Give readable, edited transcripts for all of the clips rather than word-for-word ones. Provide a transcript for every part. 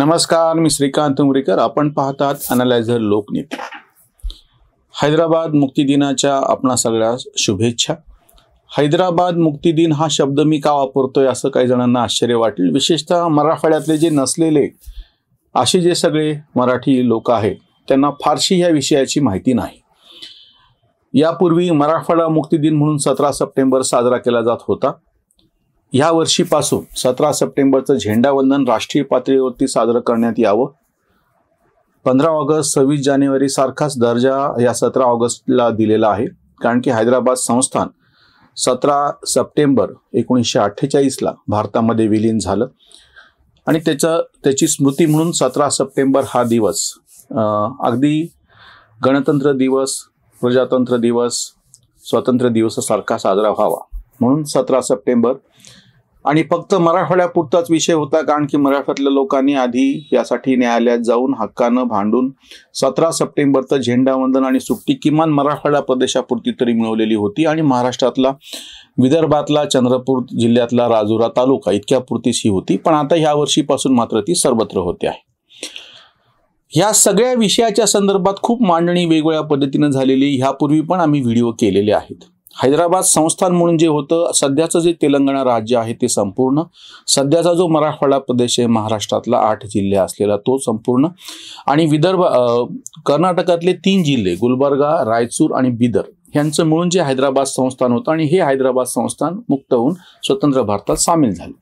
नमस्कार, मी श्रीकांत उमरीकर. आपण पाहतात अनालायझर लोकनीती. हैदराबाद मुक्ती दिनाच्या आपणा सगळ्यास शुभेच्छा. हैदराबाद मुक्ती दिन हा शब्द मी का वापरतोय असं काही जणांना आश्चर्य वाटेल. विशेषतः मराठवाड्यातले जे नसलेले असे जे सगळे मराठी लोक आहेत त्यांना फारशी ह्या विषयाची माहिती नाही. यापूर्वी मराठवाडा मुक्ती दिन म्हणून 17 सप्टेंबर साजरा केला जात होता. ह्या वर्षीपासून 17 सप्टेंबरचं झेंडावंदन राष्ट्रीय पातळीवरती साजरं करण्यात यावं. 15 ऑगस्ट 26 जानेवारी सारखाच दर्जा या 17 ऑगस्टला दिलेला आहे, कारण की हैदराबाद संस्थान 17 सप्टेंबर 1948ला भारतामध्ये विलीन झालं आणि त्याची स्मृती म्हणून 17 सप्टेंबर हा दिवस अगदी गणतंत्र दिवस, प्रजातंत्र दिवस, स्वातंत्र्य दिवसासारखा साजरा व्हावा म्हणून 17 सप्टेंबर. आणि फक्त मराठवाड्यापुरताच विषय होता, कारण की मराठवाड्यातल्या लोकांनी आधी यासाठी न्यायालयात जाऊन हक्कानं भांडून 17 सप्टेंबरचं झेंडावंदन आणि सुट्टी किमान मराठवाडा प्रदेशापुरती तरी मिळवलेली होती आणि महाराष्ट्रातला, विदर्भातला, चंद्रपूर जिल्ह्यातला राजुरा तालुका इतक्यापुरतीच ही होती. पण आता ह्या वर्षीपासून मात्र ती सर्वत्र होते आहे. ह्या सगळ्या विषयाच्या संदर्भात खूप मांडणी वेगवेगळ्या पद्धतीनं झालेली ह्यापूर्वी पण आम्ही व्हिडिओ केलेले आहेत. हैदराबाद संस्थान म्हणून जे होतं, सध्याचं जे तेलंगणा राज्य आहे ते संपूर्ण, सध्याचा जो मराठवाडा प्रदेश आहे महाराष्ट्रातला 8 जिल्हे असलेला तो संपूर्ण, आणि विदर्भ कर्नाटकातले 3 जिल्हे गुलबर्गा, रायचूर आणि बिदर यांचं मिळून जे हैदराबाद संस्थान होतं आणि हे हैदराबाद संस्थान मुक्त होऊन स्वतंत्र भारतात सामील झाले.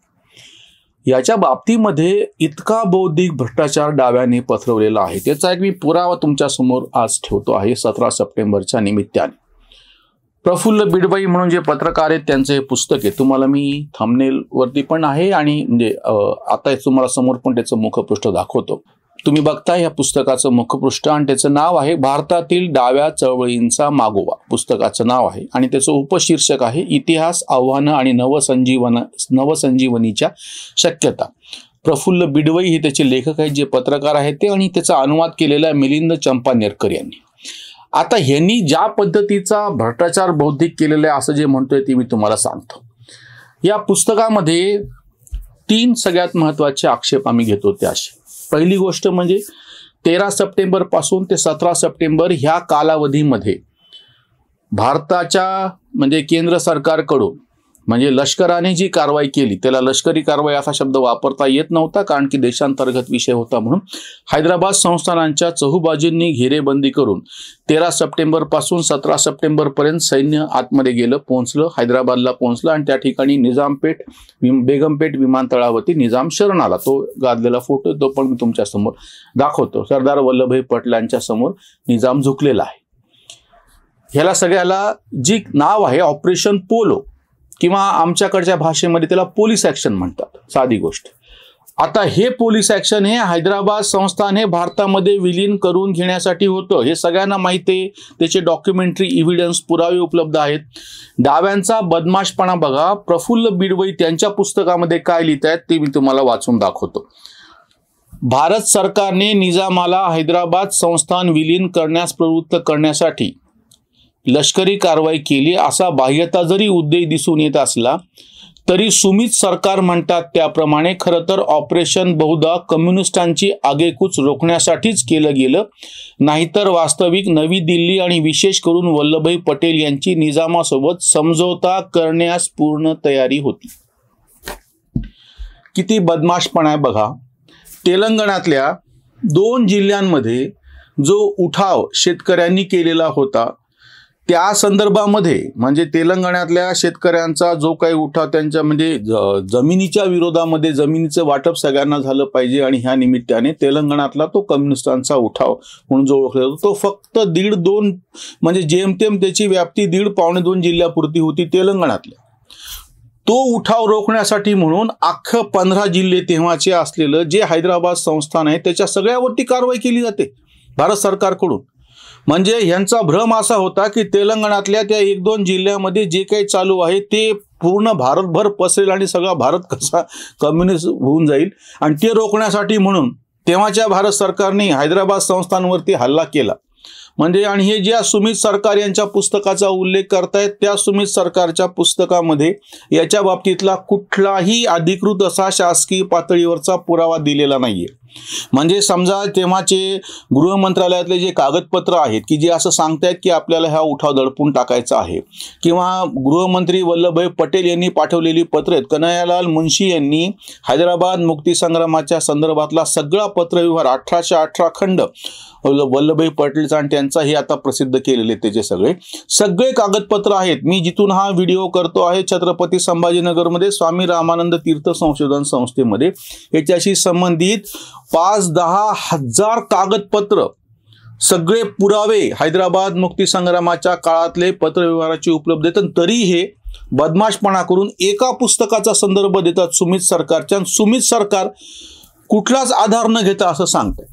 याच्या बाबतीमध्ये इतका बौद्धिक भ्रष्टाचार डाव्याने पसरवलेला आहे, त्याचा एक मी पुरावा तुमच्या समोर आज ठेवतो आहे. 17 सप्टेंबरच्या निमित्ताने प्रफुल्ल बिडबाई म्हणून जे पत्रकार आहेत त्यांचं हे पुस्तक आहे. तुम्हाला मी थंबनेल वरती पण आहे आणि म्हणजे आता तुम्हाला समोर पण त्याचं मुखपृष्ठ दाखवतो. तुम्ही बघताय या पुस्तकाचं मुखपृष्ठ आणि त्याचं नाव आहे भारतातील डाव्या चळवळींचा मागोवा. पुस्तकाचं नाव आहे आणि त्याचं उपशीर्षक आहे इतिहास, आव्हानं आणि नवसंजीवनीच्या शक्यता. प्रफुल्ल बिडवई हे त्याचे लेखक आहेत, जे पत्रकार आहेत ते, आणि त्याचा अनुवाद केलेला आहे मिलिंद चंपानेरकर यांनी. आता ह्यांनी ज्या पद्धतीचा भ्रष्टाचार बौद्धिक केलेला आहे असं जे म्हणतोय ते मी तुम्हाला सांगतो. या पुस्तकामध्ये 3 सगळ्यात महत्वाचे आक्षेप आम्ही घेतो ते असे. पहिली गोष्ट म्हणजे 13 सप्टेंबर पासून ते 17 सप्टेंबर ह्या कालावधीमध्ये भारताच्या म्हणजे केंद्र सरकारकडून म्हणजे लष्कराने जी कारवाई केली, त्याला लष्करी कारवाई असा शब्द वापरता येत नव्हता, कारण की देशांतर्गत विषय होता. म्हणून हैदराबाद संस्थानांच्या चहूबाजूंनी घेरेबंदी करून 13 सप्टेंबर पासून 17 सप्टेंबर पर्यंत सैन्य आतमध्ये गेलं, पोहोचलं, हैदराबादला पोहोचलं आणि त्या ठिकाणी निजामपेठ, बेगमपेठ विमानतळावरती निजाम शरण आला. तो गाजलेला फोटो तो पण मी तुमच्या समोर दाखवतो. सरदार वल्लभभाई पटेलांच्या समोर निजाम झुकलेला आहे. ह्याला सगळ्याला जी नाव आहे ऑपरेशन पोलो, किंवा आमच्याकडच्या भाषेमध्ये त्याला पोलीस ॲक्शन म्हणतात. साधी गोष्ट. आता हे पोलीस ॲक्शन हे हैदराबाद संस्थान हे भारतामध्ये विलीन करून घेण्यासाठी होतं, हे सगळ्यांना माहिती आहे. त्याचे डॉक्युमेंटरी एव्हिडन्स, पुरावे उपलब्ध आहेत. डाव्यांचा बदमाशपणा बघा. प्रफुल्ल बिडवई त्यांच्या पुस्तकामध्ये काय लिहित आहेत ते मी तुम्हाला वाचून दाखवतो. भारत सरकारने निजामाला हैदराबाद संस्थान विलीन करण्यास प्रवृत्त करण्यासाठी लष्करी कारवाई केली असा बाह्यता जरी उद्देश दिसून येत असला तरी सुमित सरकार म्हणतात त्याप्रमाणे खरं तर ऑपरेशन बहुधा कम्युनिस्टांची आगेकूच रोखण्यासाठीच केलं गेलं, नाहीतर वास्तविक नवी दिल्ली आणि विशेष करून वल्लभभाई पटेल यांची निजामासोबत समझोता करण्यास पूर्ण तयारी होती. किती बदमाशपणा आहे बघा. तेलंगणातल्या 2 जिल्ह्यांमध्ये जो उठाव शेतकऱ्यांनी केलेला होता त्या संदर्भामध्ये, म्हणजे तेलंगणातल्या शेतकऱ्यांचा जो काही उठाव, त्यांच्या म्हणजे जमिनीच्या विरोधामध्ये, जमिनीचं वाटप सगळ्यांना झालं पाहिजे आणि ह्या निमित्ताने तेलंगणातला तो कम्युनिस्टांचा उठाव म्हणून जो ओळखला जातो तो फक्त 1.5-2 म्हणजे जेमतेम त्याची व्याप्ती 1.5-2 जिल्ह्यापुरती होती तेलंगणातल्या. तो उठाव रोखण्यासाठी म्हणून अख्खं 15 जिल्हे तेव्हाचे असलेलं जे हैदराबाद संस्थान आहे त्याच्या सगळ्यावरती कारवाई केली जाते भारत सरकारकडून. म्हणजे ह्यांचा भ्रम असा होता की तेलंगणातल्या त्या 1-2 जिल्ह्यामध्ये जे काही चालू आहे ते पूर्ण भारतभर पसरेल आणि सगळा भारत कसा कम्युनिस्ट होऊन जाईल, आणि ते रोखण्यासाठी म्हणून तेव्हाच्या भारत सरकारने हैदराबाद संस्थानवरती हल्ला केला. म्हणजे आणि हे ज्या सुमित सरकार यांच्या पुस्तकाचा उल्लेख करतायत त्या सुमित सरकारच्या पुस्तकामध्ये याच्या बाबतीतला कुठलाही अधिकृत असा शासकीय पातळीवरचा पुरावा दिलेला नाहीये. म्हणजे समजा तेव्हाचे गृह मंत्रालयातले जे कागदपत्र आहेत की जे असं सांगतायत की आपल्याला हा उठाव दडपून टाकायचा आहे, किंवा गृहमंत्री वल्लभभाई पटेल यांनी पाठवलेली पत्र आहेत, कन्हैयालाल मुंशी यांनी हैदराबाद मुक्तीसंग्रामाच्या संदर्भातला सगळा पत्रव्यवहार 1818 खंड वल्लभभाई पटेलचा आणि त्यांचा हे आता प्रसिद्ध केलेले त्याचे सगळे कागदपत्र आहेत. मी जिथून हा व्हिडिओ करतो आहे छत्रपती संभाजीनगरमध्ये स्वामी रामानंद तीर्थ संशोधन संस्थेमध्ये याच्याशी संबंधित 5-10 हजार कागदपत्र सगळे पुरावे हैदराबाद मुक्तीसंग्रामाच्या काळातले पत्रव्यवहाराची उपलब्ध आहेत. तरी हे बदमाशपणा करून एका पुस्तकाचा संदर्भ देतात सुमित सरकारच्या, सुमित सरकार कुठलाच आधार न घेता असं सांगतात.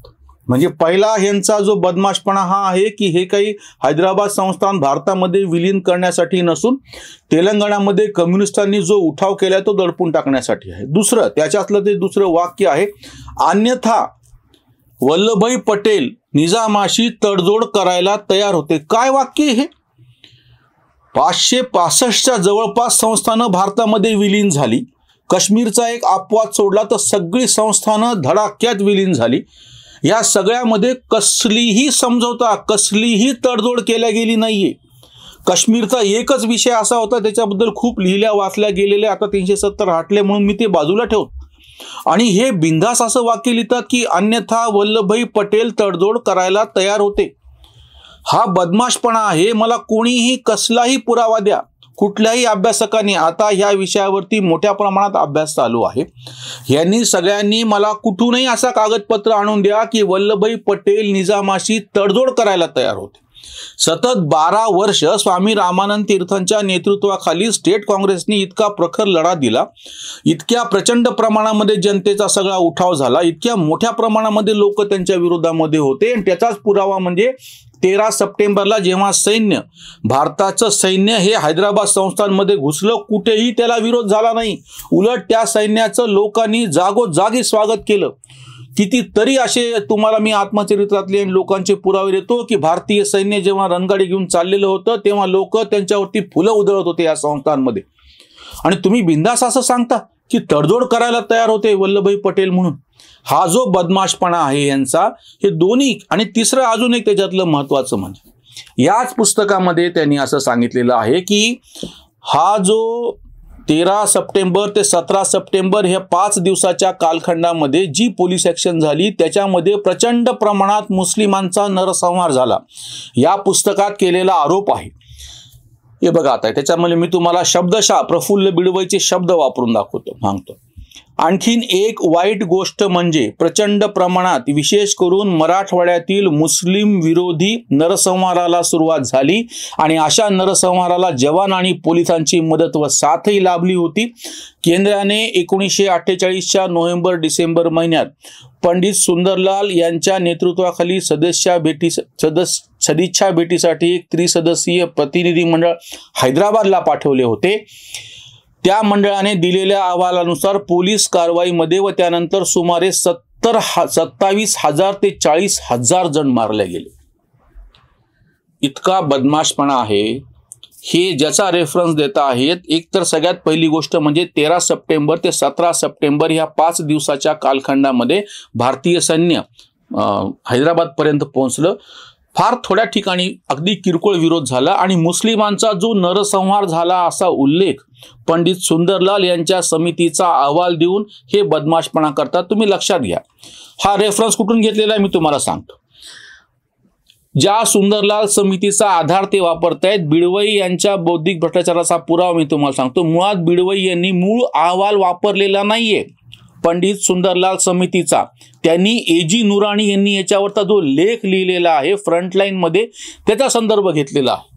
म्हणजे पहिला ह्यांचा जो बदमाशपणा हा आहे की हे काही हैदराबाद संस्थान भारतामध्ये विलीन करण्यासाठी नसून तेलंगणामध्ये कम्युनिस्टांनी जो उठाव केला तो दडपून टाकण्यासाठी आहे. दुसरं त्याच्यातलं ते दुसरं वाक्य आहे, अन्यथा वल्लभभाई पटेल निजामाशी तडजोड करायला तयार होते. काय वाक्य हे? 565च्या जवळपास संस्थानं भारतामध्ये विलीन झाली. काश्मीरचा एक अपवाद सोडला तर सगळी संस्थानं धडाक्यात विलीन झाली. या सगळ्यामध्ये कसलीही समझोता कसलीही तडजोड केल्या गेली नाहीये. काश्मीरचा एकच विषय असा होता त्याच्याबद्दल खूप लिहिल्या वाचल्या गेलेल्या, आता 370 हटले म्हणून मी ते बाजूला ठेवतो. आणि हे बिंदास असं वाक्य लिहितात की अन्यथा वल्लभभाई पटेल तडजोड करायला तयार होते. हा बदमाशपणा आहे. मला कोणीही कसलाही पुरावा द्या, कुठल्याही अभ्यासकांनी आता या विषयावरती मोठ्या प्रमाणात अभ्यास चालू आहे, यांनी सगळ्यांनी मला कुठूनही असा कागदपत्र आणून द्या की वल्लभभाई पटेल निजामाशी तडजोड करायला तयार होते. सतत 12 वर्ष स्वामी रामानंद तीर्थांच्या नेतृत्वाखाली स्टेट काँग्रेसने इतका प्रखर लढा दिला, इतक्या प्रचंड प्रमाणामध्ये जनतेचा सगळा उठाव झाला, इतक्या मोठ्या प्रमाणामध्ये लोक त्यांच्या विरोधामध्ये होते. आणि त्याचाच पुरावा म्हणजे 13 सप्टेंबरला जेव्हा सैन्य, भारताचं सैन्य हे हैदराबाद संस्थानमध्ये घुसलं, कुठेही त्याला विरोध झाला नाही. उलट त्या सैन्याचं लोकांनी जागोजागी स्वागत केलं. कितीतरी असे तुम्हाला मी आत्मचरित्रातले लोकांचे पुरावे देतो की भारतीय सैन्य जेव्हा रणगाडी घेऊन चाललेलं होतं तेव्हा लोक त्यांच्यावरती फुलं उधळत होते या संस्थांमध्ये. आणि तुम्ही बिंदास असं सांगता की तडजोड करायला तयार होते वल्लभभाई पटेल म्हणून. हा जो बदमाशपणा आहे यांचा, हे दोन्ही. आणि तिसरं अजून एक त्याच्यातलं महत्वाचं म्हणजे याच पुस्तकामध्ये त्यांनी असं सांगितलेलं आहे की हा जो 13 सप्टेंबर ते 17 सप्टेंबर ह्या 5 दिवसाच्या कालखंडामध्ये जी पोलीस ॲक्शन झाली त्याच्यामध्ये प्रचंड प्रमाणात मुस्लिमांचा नरसंहार झाला, या पुस्तकात केलेला आरोप आहे. हे बघा आता त्याच्यामध्ये मी तुम्हाला शब्दशः प्रफुल्ल बिडवईचे शब्द वापरून सांगतो. आणखीन एक वाईट गोष्ट म्हणजे प्रचंड प्रमाणात विशेष करून मराठवाड्यातील मुस्लिम विरोधी नरसंहाराला सुरुवात झाली आणि अशा नरसंहाराला जवान आणि पोलिसांची मदत व साथही लाभली होती. केंद्राने 1948च्या नोव्हेंबर-डिसेंबर महिन्यात पंडित सुंदरलाल यांच्या नेतृत्वाखाली सदिच्छा भेटीसाठी एक त्रिसदस्यीय प्रतिनिधी मंडळ हैदराबादला पाठवले होते. त्या मंडळाने दिलेल्या अहवालानुसार पोलीस कारवाईमध्ये व त्यानंतर सुमारे 27,000 ते 40,000 जण मारले गेले. इतका बदमाशपणा आहे. हे ज्याचा रेफरन्स देता आहेत, एक तर सगळ्यात पहिली गोष्ट म्हणजे 13 सप्टेंबर ते 17 सप्टेंबर ह्या 5 दिवसाच्या कालखंडामध्ये भारतीय सैन्य हैदराबादपर्यंत पोहोचलं. फार थोड्या ठिकाणी अगदी किरकोळ विरोध झाला आणि मुस्लिमांचा जो नरसंहार झाला असा उल्लेख पंडित सुंदरलाल यांच्या समितीचा अहवाल देऊन हे बदमाशपणा करतात. तुम्ही लक्षात घ्या, हा रेफरन्स कुठून घेतलेला आहे मी तुम्हाला सांगतो. ज्या सुंदरलाल समितीचा आधार ते वापरतायत, बिडवई यांच्या बौद्धिक भ्रष्टाचाराचा पुरावा मी तुम्हाला सांगतो. मुळात बिडवई यांनी मूळ अहवाल वापरलेला नाहीये पंडित सुंदरलाल समितीचा. त्यांनी एजी नुराणी यांनी याच्यावरचा जो लेख लिहिलेला आहे फ्रंटलाईन मध्ये त्याचा संदर्भ घेतलेला आहे.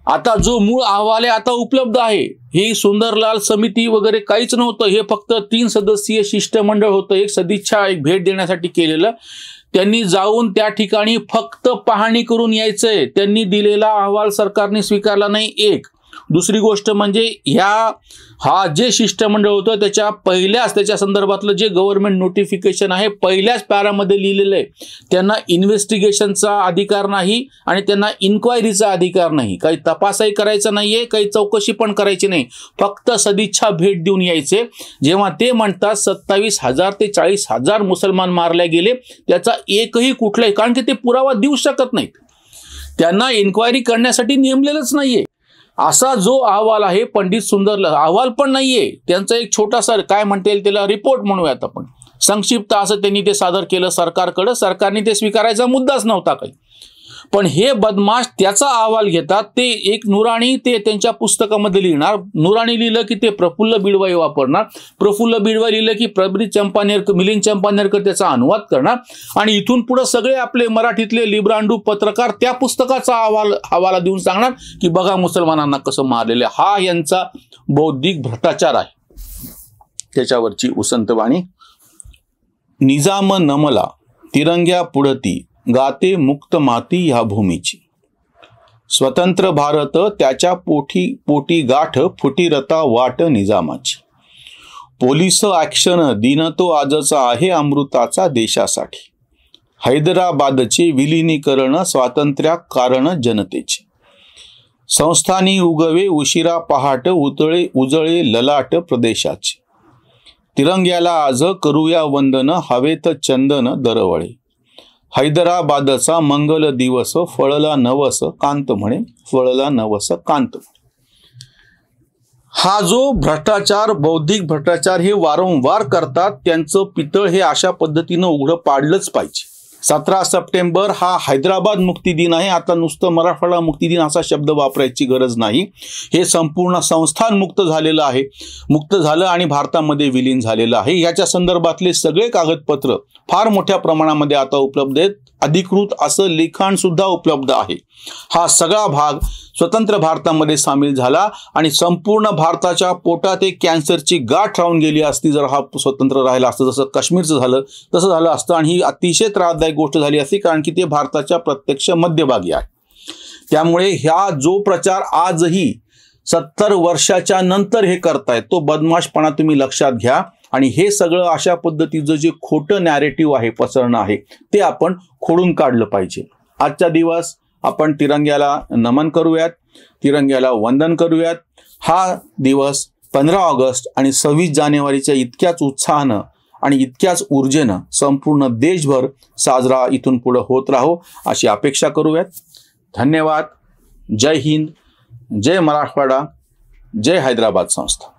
आता जो मूळ अहवाल आहे आता उपलब्ध आहे. ही सुंदरलाल समिती वगैरे काहीच नव्हतं, हे फक्त 3 सदस्यीय शिष्टमंडळ होतं, एक सदिच्छा एक भेट देण्यासाठी केलेलं. त्यांनी जाऊन त्या ठिकाणी फक्त पाहणी करून यायचंय. त्यांनी दिलेला अहवाल सरकारने स्वीकारला नाही. एक दुसरी गोष्ट म्हणजे हा जे शिष्टमंडळ होतं त्याच्या संदर्भातलं जे गव्हर्नमेंट नोटिफिकेशन आहे पहिल्याच पॅरामध्ये लिहिलेलं आहे. त्यांना इन्व्हेस्टिगेशनचा अधिकार नाही आणि त्यांना इन्क्वायरीचा अधिकार नाही. काही तपासही करायचा नाहीये, काही चौकशी पण करायची नाही. फक्त सदिच्छा भेट देऊन यायचे. जेव्हा ते म्हणतात 27,000 ते 40,000 मुसलमान मारले गेले, त्याचा एकही कुठलाही, कारण की ते पुरावा देऊ शकत नाहीत, त्यांना इन्क्वायरी करण्यासाठी नेमलेलंच नाहीये. असा जो अहवाल आहे पंडित सुंदर, अहवाल पण नाहीये त्यांचा, एक छोटासा काय म्हणता येईल त्याला रिपोर्ट म्हणूयात आपण, संक्षिप्त असं त्यांनी ते सादर केलं सरकारकडे. सरकारने ते स्वीकारायचा मुद्दाच नव्हता काही. पण हे बदमाश त्याचा अहवाल घेतात. ते एक नुराणी ते त्यांच्या पुस्तकामध्ये लिहिणार. नुराणी लिहिलं की ते प्रफुल्ल बिडवाई वापरणार. प्रफुल्ल बिडवाई लिहिलं की मिलिंद चंपानेरकर त्याचा अनुवाद करणार. आणि इथून पुढे सगळे आपले मराठीतले लिब्रांडू पत्रकार त्या पुस्तकाचा हवाला देऊन सांगणार की बघा मुसलमानांना कसं मारलेलं. हा यांचा बौद्धिक भ्रष्टाचार आहे. त्याच्यावरची उसंतवाणी. निजाम नमला तिरंग्या पुढती गाते मुक्त माती ह्या भूमीची. स्वतंत्र भारत त्याच्या पोटी गाठ फुटीरता वाट निजामाची. पोलीस ॲक्शन दिन तो आजचा आहे अमृताचा देशासाठी. हैदराबादचे विलिनीकरण स्वातंत्र्या कारण जनतेचे. संस्थानी उगवे उशिरा पहाट उजळे ललाट प्रदेशाचे. तिरंग्याला आज करूया वंदन हवेत चंदन दरवळे. हैदराबादचा मंगल दिवस फळला नवस कांत म्हणे, फळला नवस कांत. हा जो भ्रष्टाचार, बौद्धिक भ्रष्टाचार हे वारंवार करतात, त्यांचं पितळ हे अशा पद्धतीनं उघडं पाडलंच पाहिजे. 17 सप्टेंबर हा हैदराबाद मुक्ती दिन आहे. आता नुसतं मराठवाडा मुक्ती दिन असा शब्द वापरायची गरज नाही. हे संपूर्ण संस्थान मुक्त झालेलं आहे, मुक्त झालं आणि भारतामध्ये विलीन झालेलं आहे. याच्या संदर्भातले सगळे कागदपत्र फार मोठ्या प्रमाणामध्ये आता उपलब्ध आहेत. अधिकृत असं लिखाण सुद्धा उपलब्ध आहे. हा सगळा भाग स्वतंत्र भारतामध्ये सामील झाला आणि संपूर्ण भारताच्या पोटात एक कॅन्सरची गाठ राहून गेली असती जर हा स्वतंत्र राहिला असतं. जसं काश्मीरचं झालं तसं झालं असतं आणि ही अतिशय त्रासदायक गोष्ट झाली असती, कारण की ते भारताच्या प्रत्यक्ष मध्यभागी आहे. त्यामुळे ह्या जो प्रचार आजही 70 वर्षाच्या नंतर हे करतायत तो बदमाशपणा तुम्ही लक्षात घ्या. आणि हे सगळं अशा पद्धतीचं जे खोटं नॅरेटिव्ह आहे, पसरणं आहे, ते आपण खोडून काढलं पाहिजे. आजचा दिवस आपण तिरंग्याला नमन करूयात, तिरंग्याला वंदन करूयात. हा दिवस 15 ऑगस्ट आणि 26 जानेवारीच्या इतक्याच उत्साहानं आणि इतक्याच ऊर्जेनं संपूर्ण देशभर साजरा इथून पुढे होत राहो अशी अपेक्षा करूयात. धन्यवाद. जय हिंद, जय मराठवाडा, जय हैदराबाद संस्था.